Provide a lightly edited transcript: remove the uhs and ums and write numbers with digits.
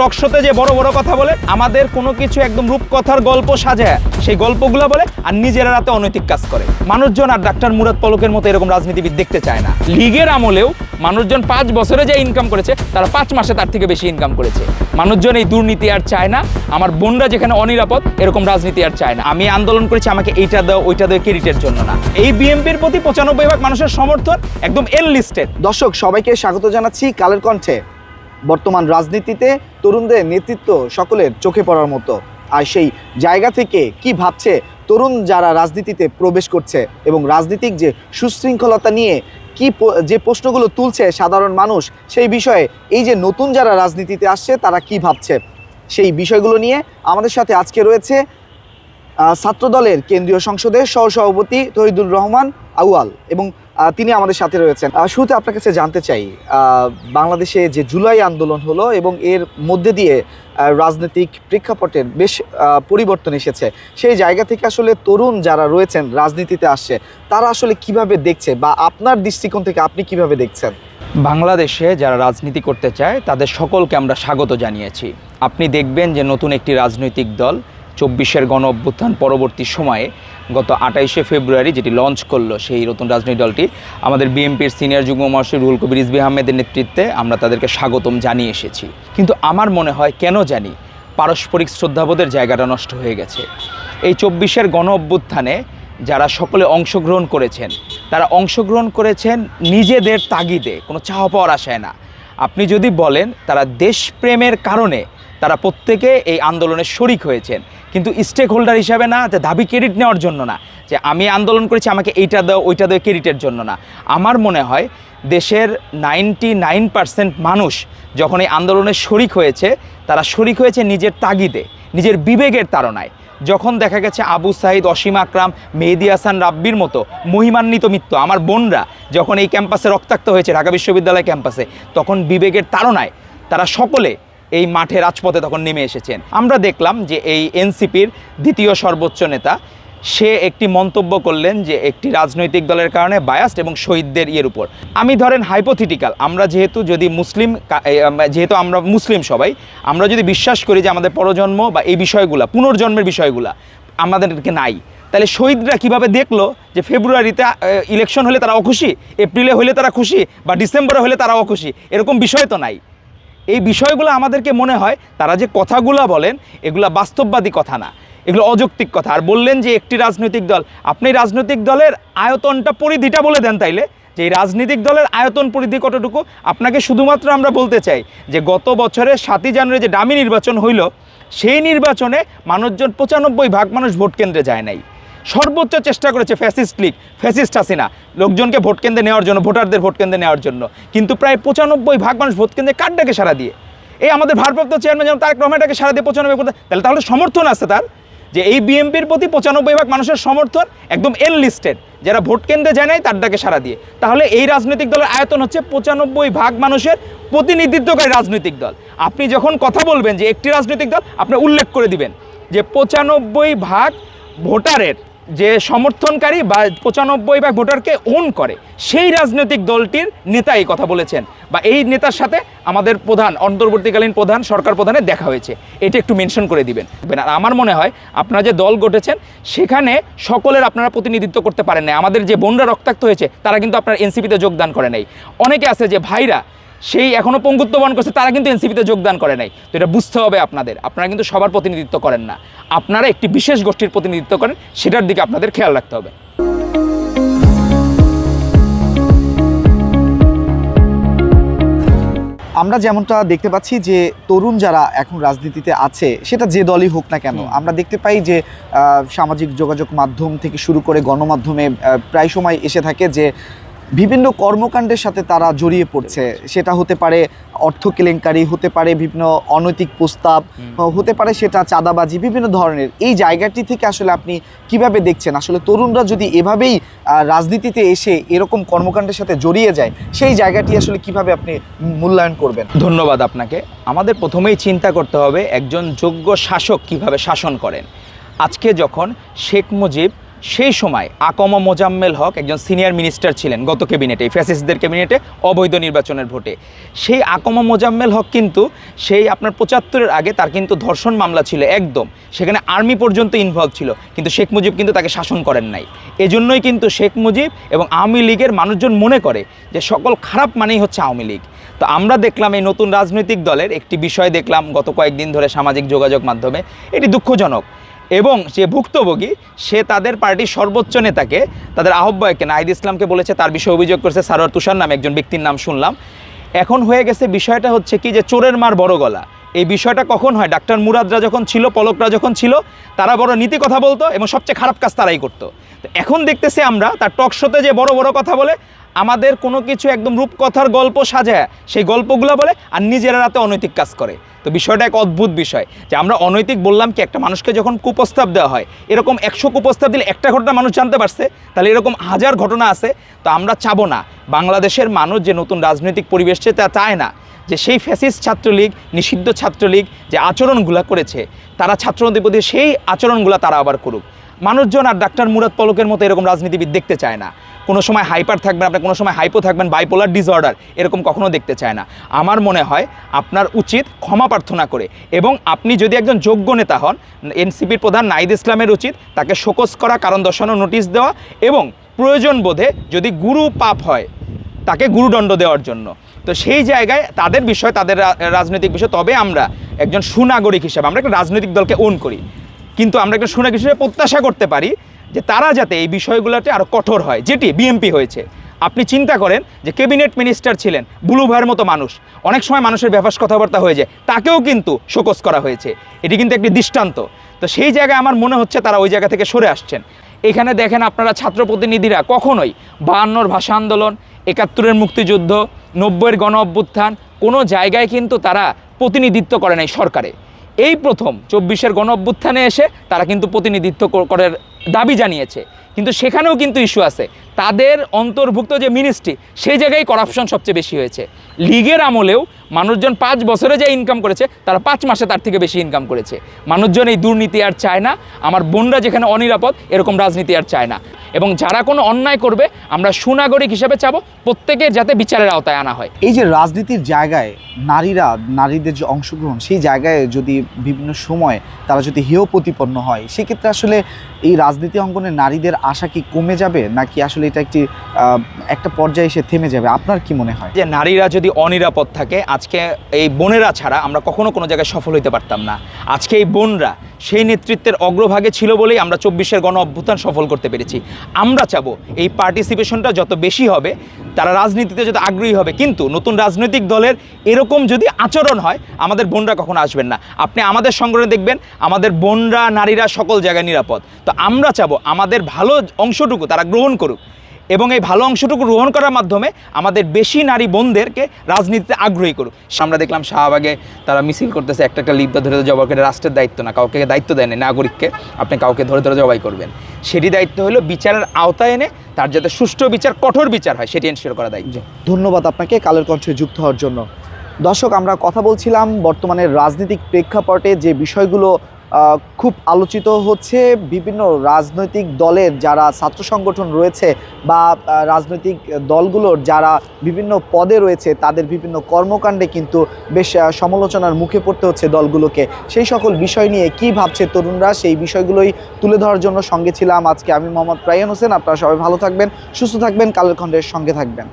টকশোতে যে বড় বড় কথা বলে, আমাদের কোনো কিছু একদম রূপকথার গল্প সাজায় সেই গল্পগুলো বলে আর নিজেরা রাতে অনৈতিক কাজ করে। মানুষজন আর ডাক্তার মুরাদ পলকের মতো এরকম রাজনীতিবিদ দেখতে চায় না। লীগের আমলেও মানুষজন 5 বছরে যে ইনকাম করেছে তারা 5 মাসে তার থেকে বেশি ইনকাম করেছে। মানুষজন এই দুর্নীতি আর চায় না। আমার বোনরা যেখানে অনিরাপদ এরকম রাজনীতি আর চায় না। আমি আন্দোলন করেছি আমাকে এইটা দাও ওইটা দাও ক্রেডিটের জন্য না। এই বিএনপির প্রতি 95% মানুষের সমর্থন একদম এল লিস্টেড। দর্শক সবাইকে স্বাগত জানাচ্ছি কালের কণ্ঠে। বর্তমান রাজনীতিতে তরুণদের নেতৃত্ব সকলের চোখে পড়ার মতো। আর সেই জায়গা থেকে কি ভাবছে তরুণ যারা রাজনীতিতে প্রবেশ করছে এবং রাজনীতিক যে সুশৃঙ্খলতা নিয়ে যে প্রশ্নগুলো তুলছে সাধারণ মানুষ, সেই বিষয়ে এই যে নতুন যারা রাজনীতিতে আসছে তারা কি ভাবছে, সেই বিষয়গুলো নিয়ে আমাদের সাথে আজকে রয়েছে ছাত্রদলের কেন্দ্রীয় সংসদের সহসভাপতি তহিদুর রহমান আউয়াল এবং তিনি আমাদের সাথে রয়েছেন। শুরুতে আপনার কাছে জানতে চাই, বাংলাদেশে যে জুলাই আন্দোলন হলো এবং এর মধ্যে দিয়ে রাজনৈতিক প্রেক্ষাপটের বেশ পরিবর্তন এসেছে, সেই জায়গা থেকে আসলে তরুণ যারা রয়েছেন রাজনীতিতে আসছে তারা আসলে কিভাবে দেখছে বা আপনার দৃষ্টিকোণ থেকে আপনি কিভাবে দেখছেন? বাংলাদেশে যারা রাজনীতি করতে চায় তাদের সকলকে আমরা স্বাগত জানিয়েছি। আপনি দেখবেন যে নতুন একটি রাজনৈতিক দল 24-এর গণ অভ্যুত্থান পরবর্তী সময়ে গত 28শে ফেব্রুয়ারি যেটি লঞ্চ করলো, সেই নতুন রাজনৈতিক দলটি আমাদের বিএনপির সিনিয়র যুগ্ম মহাসচিব রুহুল কবির রিজভী আহমেদের নেতৃত্বে আমরা তাদেরকে স্বাগতম জানিয়ে এসেছি। কিন্তু আমার মনে হয় কেন জানি পারস্পরিক শ্রদ্ধাবোধের জায়গাটা নষ্ট হয়ে গেছে। এই 24-এর গণ অভ্যুত্থানে যারা সকলে অংশগ্রহণ করেছেন তারা অংশগ্রহণ করেছেন নিজেদের তাগিদে, কোনো চাওয়া পাওয়ার আশায় না। আপনি যদি বলেন তারা দেশপ্রেমের কারণে তারা প্রত্যেকে এই আন্দোলনে শরিক হয়েছেন, কিন্তু স্টেক হোল্ডার হিসাবে না, যে দাবি ক্রেডিট নেওয়ার জন্য না, যে আমি আন্দোলন করেছি আমাকে এইটা দাও ওইটা দাও ক্রেডিটের জন্য না। আমার মনে হয় দেশের 99% মানুষ যখন এই আন্দোলনে শরিক হয়েছে তারা শরিক হয়েছে নিজের তাগিদে, নিজের বিবেকের তাড়নায়। যখন দেখা গেছে আবু সাইদ, অসীম আকরাম, মেহেদী হাসান রাব্বির মতো মহিমান্বিত মৃত্যু, আমার বোনরা যখন এই ক্যাম্পাসে রক্তাক্ত হয়েছে ঢাকা বিশ্ববিদ্যালয় ক্যাম্পাসে, তখন বিবেকের তাড়নায় তারা সকলে এই মাঠে রাজপথে তখন নেমে এসেছেন। আমরা দেখলাম যে এই এনসিপির দ্বিতীয় সর্বোচ্চ নেতা সে একটি মন্তব্য করলেন যে একটি রাজনৈতিক দলের কারণে বায়াসড এবং শহীদদের ইয়ের উপর। আমি ধরেন হাইপোথেটিক্যাল, আমরা যেহেতু আমরা মুসলিম সবাই, আমরা যদি বিশ্বাস করি যে আমাদের পরজন্ম বা এই বিষয়গুলা পুনর্জন্মের বিষয়গুলা আমাদেরকে নাই, তাহলে শহীদরা কিভাবে দেখলো যে ফেব্রুয়ারিতে ইলেকশন হলে তারা অখুশি, এপ্রিলে হলে তারা খুশি বা ডিসেম্বরে হলে তারা অখুশি? এরকম বিষয় তো নাই। এই বিষয়গুলো আমাদেরকে মনে হয় তারা যে কথাগুলো বলেন এগুলো বাস্তববাদী কথা না, এগুলো অযৌক্তিক কথা। আর বললেন যে একটি রাজনৈতিক দল, আপনি রাজনৈতিক দলের আয়তনটা পরিধিটা বলে দেন তাইলে, যে এই রাজনৈতিক দলের আয়তন পরিধি কতটুকু। আপনাকে শুধুমাত্র আমরা বলতে চাই যে গত বছরের 7ই জানুয়ারি যে ডামি নির্বাচন হইল, সেই নির্বাচনে মানুষজন 95% মানুষ ভোট কেন্দ্রে যায় নাই। সর্বোচ্চ চেষ্টা করেছে ফ্যাসিস্ট লীগ, ফ্যাসিস্ট হাসিনা লোকজনকে ভোট কেন্দ্রে নেওয়ার জন্য, ভোটারদের ভোট কেন্দ্রে নেওয়ার জন্য, কিন্তু প্রায় 95% মানুষ ভোট কেন্দ্রে কার ডাকে সাড়া দিয়ে, এই আমাদের ভারপ্রাপ্ত চেয়ারম্যান যেমন তারেক রহমানটাকে সাড়া দিয়ে 95%, তাহলে সমর্থন আছে তার, যে এই বিএনপির প্রতি 95% মানুষের সমর্থন একদম এল লিস্টেড, যারা ভোট কেন্দ্রে যায় নাই তার ডাকে সাড়া দিয়ে। তাহলে এই রাজনৈতিক দলের আয়তন হচ্ছে 95% মানুষের প্রতিনিধিত্বকারী রাজনৈতিক দল। আপনি যখন কথা বলবেন যে একটি রাজনৈতিক দল, আপনি উল্লেখ করে দিবেন যে 95% ভোটারের যে সমর্থনকারী বা 95% ভোটারকে ওন করে, সেই রাজনৈতিক দলটির নেতা এই কথা বলেছেন, বা এই নেতার সাথে আমাদের প্রধান, অন্তর্বর্তীকালীন প্রধান, সরকার প্রধানের দেখা হয়েছে, এটা একটু মেনশন করে দিবেন। আর আমার মনে হয় আপনারা যে দল গঠেছেন সেখানে সকলের আপনারা প্রতিনিধিত্ব করতে পারেন না। আমাদের যে বোনরা রক্তাক্ত হয়েছে তারা কিন্তু আপনার এনসিপিতে যোগদান করে নাই। অনেকে আছে যে ভাইরা সেই এখনও পঙ্গুত্ব বহন করছে, তারা কিন্তু এনসিপিতে যোগদান করে নাই। তো এটা বুঝতে হবে আপনাদের, আপনারা কিন্তু সবার প্রতিনিধিত্ব করেন না, আপনারা একটি বিশেষ গোষ্ঠীর প্রতিনিধিত্ব করেন, সেটার দিকে আপনাদের খেয়াল রাখতে হবে। আমরা যেমনটা দেখতে পাচ্ছি যে তরুণ যারা এখন রাজনীতিতে আছে, সেটা যে দলই হোক না কেন, আমরা দেখতে পাই যে সামাজিক যোগাযোগ মাধ্যম থেকে শুরু করে গণমাধ্যমে প্রায় সময় এসে থাকে যে বিভিন্ন কর্মকাণ্ডের সাথে তারা জড়িয়ে পড়ছে। সেটা হতে পারে অর্থ কেলেঙ্কারি, হতে পারে বিভিন্ন অনৈতিক প্রস্তাব, হতে পারে সেটা চাঁদাবাজি, বিভিন্ন ধরনের। এই জায়গাটি থেকে আসলে আপনি কিভাবে দেখছেন, আসলে তরুণরা যদি এভাবেই রাজনীতিতে এসে এরকম কর্মকাণ্ডের সাথে জড়িয়ে যায়, সেই জায়গাটি আসলে কিভাবে আপনি মূল্যায়ন করবেন? ধন্যবাদ আপনাকে। আমাদের প্রথমেই চিন্তা করতে হবে একজন যোগ্য শাসক কিভাবে শাসন করেন। আজকে যখন শেখ মুজিব সেই সময় আকম মোজাম্মেল হক একজন সিনিয়র মিনিস্টার ছিলেন গত ক্যাবিনেটে, ফ্যাসিস্টদের ক্যাবিনেটে অবৈধ নির্বাচনের ভোটে। সেই আকম মোজাম্মেল হক কিন্তু সেই আপনার 75-এর আগে তার কিন্তু ধর্ষণ মামলা ছিল একদম, সেখানে আর্মি পর্যন্ত ইনভলভ ছিল, কিন্তু শেখ মুজিব কিন্তু তাকে শাসন করেন নাই। এজন্যই কিন্তু শেখ মুজিব এবং আওয়ামী লীগের মানুষজন মনে করে যে সকল খারাপ মানেই হচ্ছে আওয়ামী লীগ। তো আমরা দেখলাম এই নতুন রাজনৈতিক দলের একটি বিষয় দেখলাম গত কয়েকদিন ধরে সামাজিক যোগাযোগ মাধ্যমে, এটি দুঃখজনক। এবং যে ভুক্তভোগী সে তাদের পার্টির সর্বোচ্চ নেতাকে, তাদের আহ্বায়ককে নাহিদ ইসলামকে বলেছে, তার বিষয়ে অভিযোগ করেছে সারোয়ার তুষার নামে একজন ব্যক্তির নাম শুনলাম। এখন হয়ে গেছে বিষয়টা হচ্ছে কি যে চোরের মার বড় গলা। এই বিষয়টা কখন হয়? ডাক্তার মুরাদরা যখন ছিল, পলকরা যখন ছিল, তারা বড় নীতি কথা বলতো এবং সবচেয়ে খারাপ কাজ তারাই করতো। তো এখন দেখতেছি আমরা তার টক শোতে যে বড় বড় কথা বলে, আমাদের কোনো কিছু একদম রূপকথার গল্প সাজায় সেই গল্পগুলো বলে আর নিজেরা রাতে অনৈতিক কাজ করে। তো বিষয়টা এক অদ্ভুত বিষয় যে আমরা অনৈতিক বললাম কি, একটা মানুষকে যখন কুপ্রস্তাব দেওয়া হয়, এরকম 100 কুপ্রস্তাব দিলে একটা ঘটনা মানুষ জানতে পারছে, তাহলে এরকম হাজার ঘটনা আছে। তো আমরা চাবো না বাংলাদেশের মানুষ যে নতুন রাজনৈতিক পরিবেশ তা চায় না যে সেই ফ্যাসিস্ট ছাত্রলীগ, নিষিদ্ধ ছাত্রলীগ যে আচরণগুলো করেছে, তারা ছাত্রদের প্রতি সেই আচরণগুলো তারা আবার করুক। মানুষজন আর ডাক্তার মুরাদ পলকের মতো এরকম রাজনীতিবিদ দেখতে চায় না। কোনো সময় হাইপার থাকবেন আপনি, কোনো সময় হাইপো থাকবেন, বাইপোলার ডিসঅর্ডার এরকম কখনো দেখতে চায় না। আমার মনে হয় আপনার উচিত ক্ষমা প্রার্থনা করে, এবং আপনি যদি একজন যোগ্য নেতা হন, এনসিপির প্রধান নাহিদ ইসলামের উচিত তাকে শোকজ করা, কারণ দর্শানোর নোটিশ দেওয়া, এবং প্রয়োজন বোধে যদি গুরু পাপ হয় তাকে গুরুদণ্ড দেওয়ার জন্য। তো সেই জায়গায় তাদের বিষয়, তাদের রাজনৈতিক বিষয়। তবে আমরা একজন সুনাগরিক হিসাবে আমরা একটা রাজনৈতিক দলকে ওন করি, কিন্তু আমরা একটা সুনাগরিক হিসেবে প্রত্যাশা করতে পারি যে তারা যাতে এই বিষয়গুলোতে আরও কঠোর হয়, যেটি বিএমপি হয়েছে। আপনি চিন্তা করেন যে ক্যাবিনেট মিনিস্টার ছিলেন বুলু ভাইয়ের মতো মানুষ, অনেক সময় মানুষের ব্যাপার কথাবার্তা হয়ে যায়, তাকেও কিন্তু শোকজ করা হয়েছে। এটি কিন্তু একটি দৃষ্টান্ত। তো সেই জায়গায় আমার মনে হচ্ছে তারা ওই জায়গা থেকে সরে আসছেন। এখানে দেখেন আপনারা ছাত্র প্রতিনিধিরা কখনোই 52-র ভাষা আন্দোলন, 71-এর মুক্তিযুদ্ধ, 90-এর গণ অভ্যুত্থান, কোনো জায়গায় কিন্তু তারা প্রতিনিধিত্ব করে নাই সরকারে। এই প্রথম 24-এর গণ অভ্যুত্থানে এসে তারা কিন্তু প্রতিনিধিত্ব করার দাবি জানিয়েছে, কিন্তু সেখানেও কিন্তু ইস্যু আছে। তাদের অন্তর্ভুক্ত যে মিনিস্ট্রি, সেই জায়গায় করাপশন সবচেয়ে বেশি হয়েছে। লীগের আমলেও মানুষজন 5 বছরে যে ইনকাম করেছে, তারা 5 মাসে তার থেকে বেশি ইনকাম করেছে। মানুষজন এই দুর্নীতি আর চায় না। আমার বোনরা যেখানে অনিরাপদ, এরকম রাজনীতি আর চায় না। এবং যারা কোনো অন্যায় করবে, আমরা সুনাগরিক হিসেবে চাবো প্রত্যেকের যাতে বিচারের আওতায় আনা হয়। এই যে রাজনীতির জায়গায় নারীদের যে অংশগ্রহণ, সেই জায়গায় যদি বিভিন্ন সময় তারা যদি হেয় প্রতিপন্ন হয়, সেক্ষেত্রে আসলে এই রাজনীতি অঙ্গনে নারীদের আশা কি কমে যাবে, নাকি আসলে এটা একটা পর্যায়ে এসে থেমে যাবে? আপনার কি মনে হয়? যে নারীরা যদি অনিরাপদ থাকে, আজকে এই বোনেরা ছাড়া আমরা কখনো কোনো জায়গায় সফল হতে পারতাম না। আজকে এই বোনরা সেই নেতৃত্বের অগ্রভাগে ছিল বলেই আমরা 24-এর গণ অভ্যুত্থান সফল করতে পেরেছি। আমরা চাবো এই পার্টিসিপেশনটা যত বেশি হবে, তারা রাজনীতিতে যত আগ্রহী হবে। কিন্তু নতুন রাজনৈতিক দলের এরকম যদি আচরণ হয়, আমাদের বোনরা কখনো আসবেন না। আপনি আমাদের সংগঠনে দেখবেন আমাদের বোনরা, নারীরা সকল জায়গায় নিরাপদ। তো আমরা চাবো আমাদের ভালো অংশটুকু তারা গ্রহণ করুক, এবং এই ভালো অংশটুকু গ্রহণ করার মাধ্যমে আমাদের বেশি নারী বোনদেরকে রাজনীতিতে আগ্রহী করুক। আমরা দেখলাম শাহবাগে তারা মিছিল করতেছে, একটা লিপ্ত ধরে জবাই করে। রাষ্ট্রের দায়িত্ব না, কাউকে দায়িত্ব দেয় না নাগরিককে আপনি কাউকে ধরে জবাই করবেন। সেটি দায়িত্ব হলো বিচারের আওতায় এনে তার যাতে সুষ্ঠু বিচার, কঠোর বিচার হয়, সেটি এনশিওর করা দায়িত্ব। ধন্যবাদ আপনাকে কালের কণ্ঠে যুক্ত হওয়ার জন্য। দর্শক, আমরা কথা বলছিলাম বর্তমানের রাজনৈতিক প্রেক্ষাপটে যে বিষয়গুলো খুব আলোচিত হচ্ছে। বিভিন্ন রাজনৈতিক দলের যারা ছাত্র সংগঠন রয়েছে বা রাজনৈতিক দলগুলোর যারা বিভিন্ন পদে রয়েছে, তাদের বিভিন্ন কর্মকাণ্ডে কিন্তু বেশ সমালোচনার মুখে পড়তে হচ্ছে দলগুলোকে। সেই সকল বিষয় নিয়ে কি ভাবছে তরুণরা, সেই বিষয়গুলোই তুলে ধরার জন্য সঙ্গে ছিলাম আজকে আমি মোহাম্মদ রায়হান হোসেন। আপনারা সবাই ভালো থাকবেন, সুস্থ থাকবেন, কালের কণ্ঠের সঙ্গে থাকবেন।